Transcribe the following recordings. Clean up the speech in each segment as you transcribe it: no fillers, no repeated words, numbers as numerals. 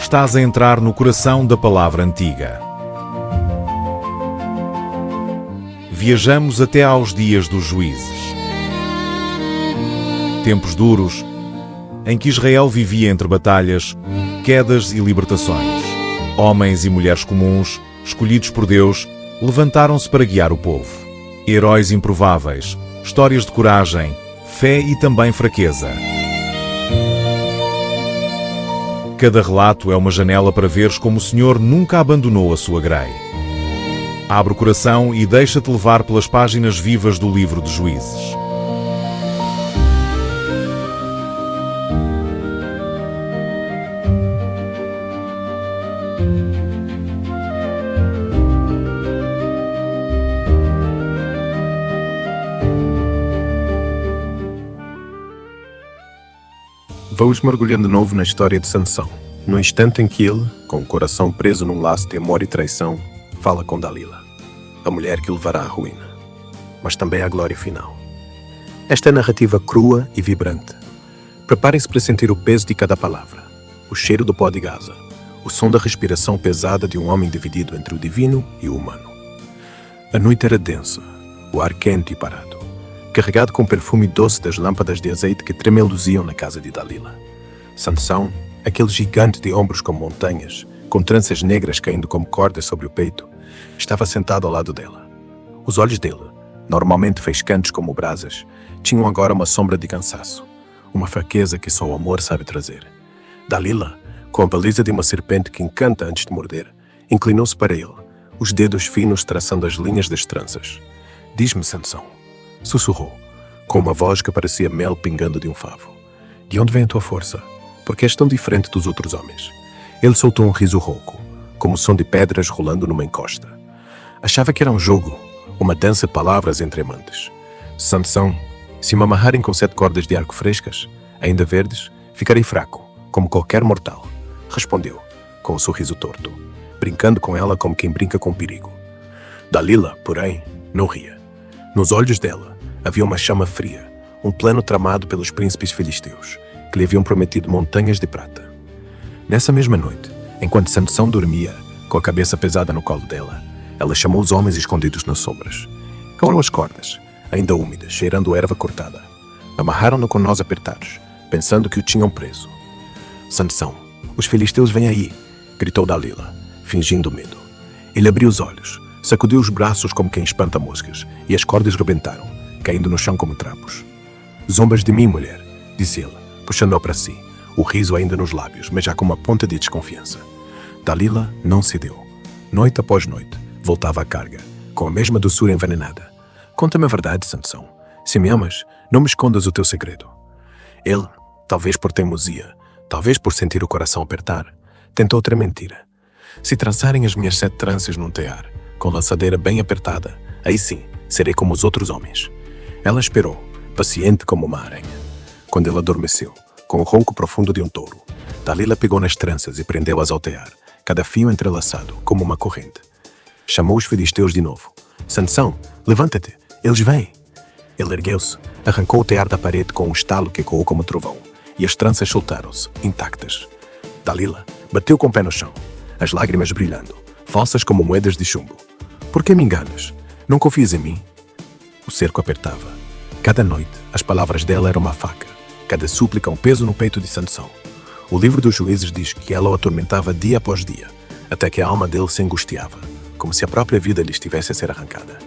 estás a entrar no coração da palavra antiga. Viajamos até aos dias dos juízes. Tempos duros, em que Israel vivia entre batalhas, quedas e libertações. Homens e mulheres comuns, escolhidos por Deus, levantaram-se para guiar o povo. Heróis improváveis, histórias de coragem, fé e também fraqueza. Cada relato é uma janela para veres como o Senhor nunca abandonou a sua grei. Abre o coração e deixa-te levar pelas páginas vivas do livro de Juízes. Vamos mergulhando de novo na história de Sansão, no instante em que ele, com o coração preso num laço de amor e traição, fala com Dalila, a mulher que o levará à ruína, mas também à glória final. Esta é a narrativa crua e vibrante. Preparem-se para sentir o peso de cada palavra, o cheiro do pó de Gaza, o som da respiração pesada de um homem dividido entre o divino e o humano. A noite era densa, o ar quente e parado, carregado com o perfume doce das lâmpadas de azeite que tremeluziam na casa de Dalila. Sansão, aquele gigante de ombros como montanhas, com tranças negras caindo como cordas sobre o peito, estava sentado ao lado dela. Os olhos dele, normalmente faiscantes como brasas, tinham agora uma sombra de cansaço, uma fraqueza que só o amor sabe trazer. Dalila, com a baliza de uma serpente que encanta antes de morder, inclinou-se para ele, os dedos finos traçando as linhas das tranças. "Diz-me, Sansão", sussurrou, com uma voz que parecia mel pingando de um favo. "De onde vem a tua força? Por que és tão diferente dos outros homens?" Ele soltou um riso rouco, como o som de pedras rolando numa encosta. Achava que era um jogo, uma dança de palavras entre amantes. "Sansão, se me amarrarem com 7 cordas de arco frescas, ainda verdes, ficarei fraco, como qualquer mortal", respondeu, com um sorriso torto, brincando com ela como quem brinca com perigo. Dalila, porém, não ria. Nos olhos dela havia uma chama fria, um plano tramado pelos príncipes filisteus, que lhe haviam prometido montanhas de prata. Nessa mesma noite, enquanto Sansão dormia, com a cabeça pesada no colo dela, ela chamou os homens escondidos nas sombras. Calaram as cordas, ainda úmidas, cheirando erva cortada. Amarraram-no com nós apertados, pensando que o tinham preso. "Sansão, os filisteus vêm aí", gritou Dalila, fingindo medo. Ele abriu os olhos, sacudiu os braços como quem espanta moscas, e as cordas rebentaram, caindo no chão como trapos. "Zombas de mim, mulher", disse ele, puxando-a para si, o riso ainda nos lábios, mas já com uma ponta de desconfiança. Dalila não cedeu. Noite após noite, voltava à carga, com a mesma doçura envenenada. "Conta-me a verdade, Sansão. Se me amas, não me escondas o teu segredo." Ele, talvez por teimosia, talvez por sentir o coração apertar, tentou outra mentira. "Se trançarem as minhas 7 tranças num tear, com lançadeira bem apertada, aí sim, serei como os outros homens." Ela esperou, paciente como uma aranha. Quando ele adormeceu, com o ronco profundo de um touro, Dalila pegou nas tranças e prendeu-as ao tear, cada fio entrelaçado, como uma corrente. Chamou os filisteus de novo. "Sansão, levanta-te, eles vêm." Ele ergueu-se, arrancou o tear da parede com um estalo que ecoou como trovão, e as tranças soltaram-se, intactas. Dalila bateu com o pé no chão, as lágrimas brilhando, falsas como moedas de chumbo. "Por que me enganas? Não confias em mim?" O cerco apertava. Cada noite, as palavras dela eram uma faca, cada súplica um peso no peito de Sansão. O livro dos Juízes diz que ela o atormentava dia após dia, até que a alma dele se angustiava, como se a própria vida lhe estivesse a ser arrancada.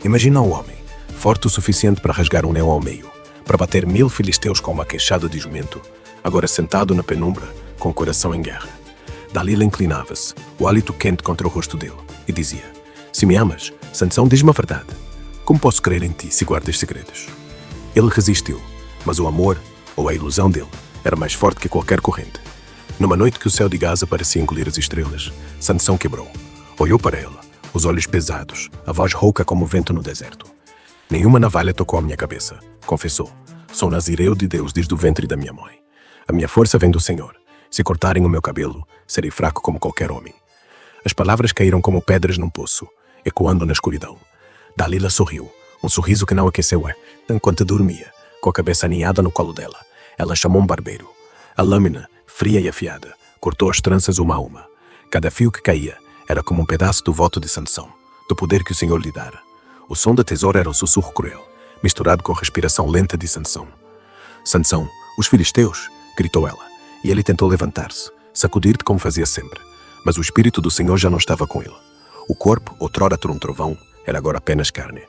Imagina um homem, forte o suficiente para rasgar um leão ao meio, para bater 1000 filisteus com uma queixada de jumento, agora sentado na penumbra, com o coração em guerra. Dalila inclinava-se, o hálito quente contra o rosto dele, e dizia: "Se me amas, Sansão, diz-me a verdade. Como posso crer em ti se guardas segredos?" Ele resistiu, mas o amor, ou a ilusão dele, era mais forte que qualquer corrente. Numa noite que o céu de Gaza parecia engolir as estrelas, Sansão quebrou. Olhou para ela, os olhos pesados, a voz rouca como o vento no deserto. "Nenhuma navalha tocou a minha cabeça", confessou. "Sou nazireu de Deus desde o ventre da minha mãe. A minha força vem do Senhor. Se cortarem o meu cabelo, serei fraco como qualquer homem." As palavras caíram como pedras num poço, ecoando na escuridão. Dalila sorriu, um sorriso que não aqueceu enquanto dormia, com a cabeça aninhada no colo dela. Ela chamou um barbeiro. A lâmina, fria e afiada, cortou as tranças uma a uma. Cada fio que caía era como um pedaço do voto de Sansão, do poder que o Senhor lhe dara. O som da tesoura era um sussurro cruel, misturado com a respiração lenta de Sansão. Sansão, os filisteus, gritou ela, e ele tentou levantar-se, sacudir-te como fazia sempre. Mas o Espírito do Senhor já não estava com ele. O corpo, outrora um trovão, era agora apenas carne.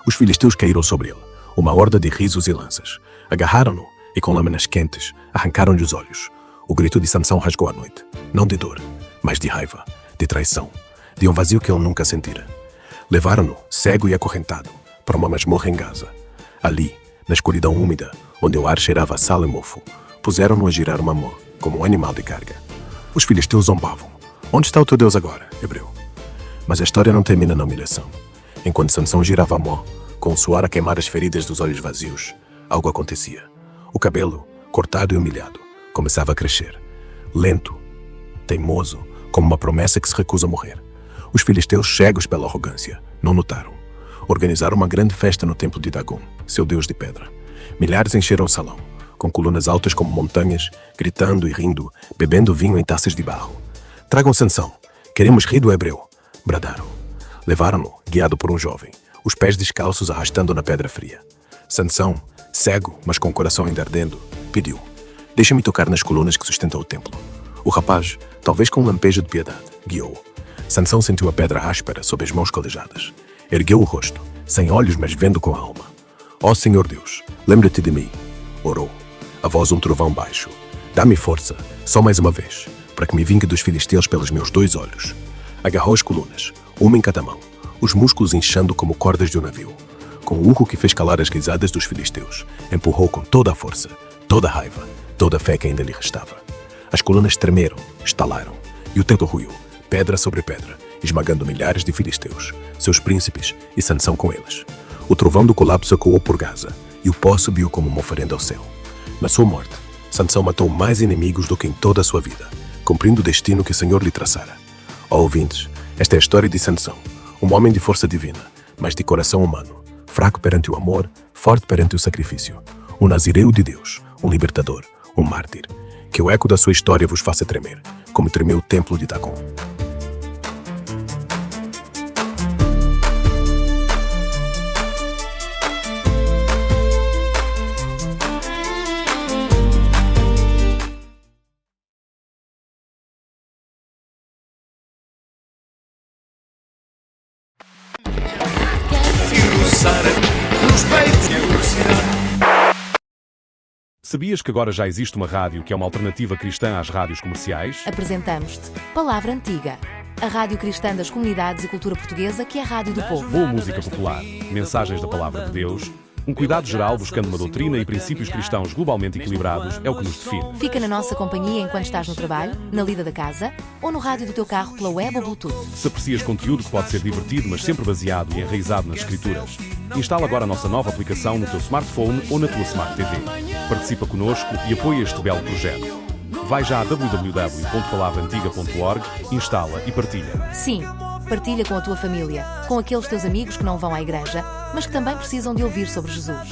Os filisteus caíram sobre ele, uma horda de risos e lanças. Agarraram-no e com lâminas quentes arrancaram-lhe os olhos. O grito de Sansão rasgou a noite, não de dor, mas de raiva, de traição, de um vazio que ele nunca sentira. Levaram-no, cego e acorrentado, para uma masmorra em Gaza. Ali, na escuridão úmida, onde o ar cheirava a sal e mofo, puseram-no a girar uma mó, como um animal de carga. Os filisteus zombavam. Onde está o teu Deus agora, hebreu? Mas a história não termina na humilhação. Enquanto Sansão girava a mó, com o suor a queimar as feridas dos olhos vazios, algo acontecia. O cabelo, cortado e humilhado, começava a crescer. Lento, teimoso, como uma promessa que se recusa a morrer. Os filisteus, cegos pela arrogância, não notaram. Organizaram uma grande festa no templo de Dagon, seu deus de pedra. Milhares encheram o salão, com colunas altas como montanhas, gritando e rindo, bebendo vinho em taças de barro. Tragam Sansão, queremos rir do hebreu, bradaram. Levaram-no, guiado por um jovem, os pés descalços arrastando na pedra fria. Sansão, cego, mas com o coração ainda ardendo, pediu: deixa-me tocar nas colunas que sustentam o templo. O rapaz, talvez com um lampejo de piedade, guiou. Sansão sentiu a pedra áspera sob as mãos calejadas. Ergueu o rosto, sem olhos, mas vendo com a alma. Ó Senhor Deus, lembra-te de mim. Orou, a voz um trovão baixo. Dá-me força, só mais uma vez, para que me vingue dos filisteus pelos meus 2 olhos. Agarrou as colunas, uma em cada mão, os músculos inchando como cordas de um navio. Com o urro que fez calar as risadas dos filisteus, empurrou com toda a força, toda a raiva, toda a fé que ainda lhe restava. As colunas tremeram, estalaram, e o templo ruiu, pedra sobre pedra, esmagando milhares de filisteus, seus príncipes e Sansão com eles. O trovão do colapso ecoou por Gaza, e o pó subiu como uma oferenda ao céu. Na sua morte, Sansão matou mais inimigos do que em toda a sua vida, cumprindo o destino que o Senhor lhe traçara. Ó ouvintes, esta é a história de Sansão, um homem de força divina, mas de coração humano, fraco perante o amor, forte perante o sacrifício, um nazireu de Deus, um libertador, um mártir. Que o eco da sua história vos faça tremer, como tremeu o templo de Dagon. Sabias que agora já existe uma rádio que é uma alternativa cristã às rádios comerciais? Apresentamos-te Palavra Antiga, a rádio cristã das comunidades e cultura portuguesa que é a rádio do povo. Boa música popular, mensagens da Palavra de Deus, um cuidado geral buscando uma doutrina e princípios cristãos globalmente equilibrados é o que nos define. Fica na nossa companhia enquanto estás no trabalho, na lida da casa ou no rádio do teu carro pela web ou Bluetooth. Se aprecias conteúdo que pode ser divertido, mas sempre baseado e enraizado nas Escrituras, instala agora a nossa nova aplicação no teu smartphone ou na tua Smart TV. Participa connosco e apoia este belo projeto. Vai já a www.palavraantiga.org, instala e partilha. Sim, partilha com a tua família, com aqueles teus amigos que não vão à igreja, mas que também precisam de ouvir sobre Jesus.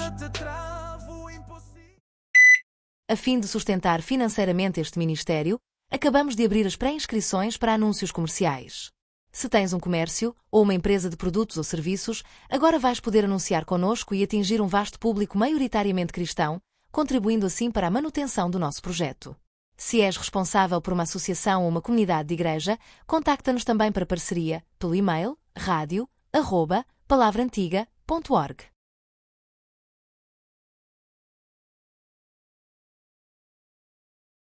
A fim de sustentar financeiramente este ministério, acabamos de abrir as pré-inscrições para anúncios comerciais. Se tens um comércio ou uma empresa de produtos ou serviços, agora vais poder anunciar connosco e atingir um vasto público maioritariamente cristão, contribuindo assim para a manutenção do nosso projeto. Se és responsável por uma associação ou uma comunidade de igreja, contacta-nos também para parceria pelo e-mail radio@palavraantiga.org.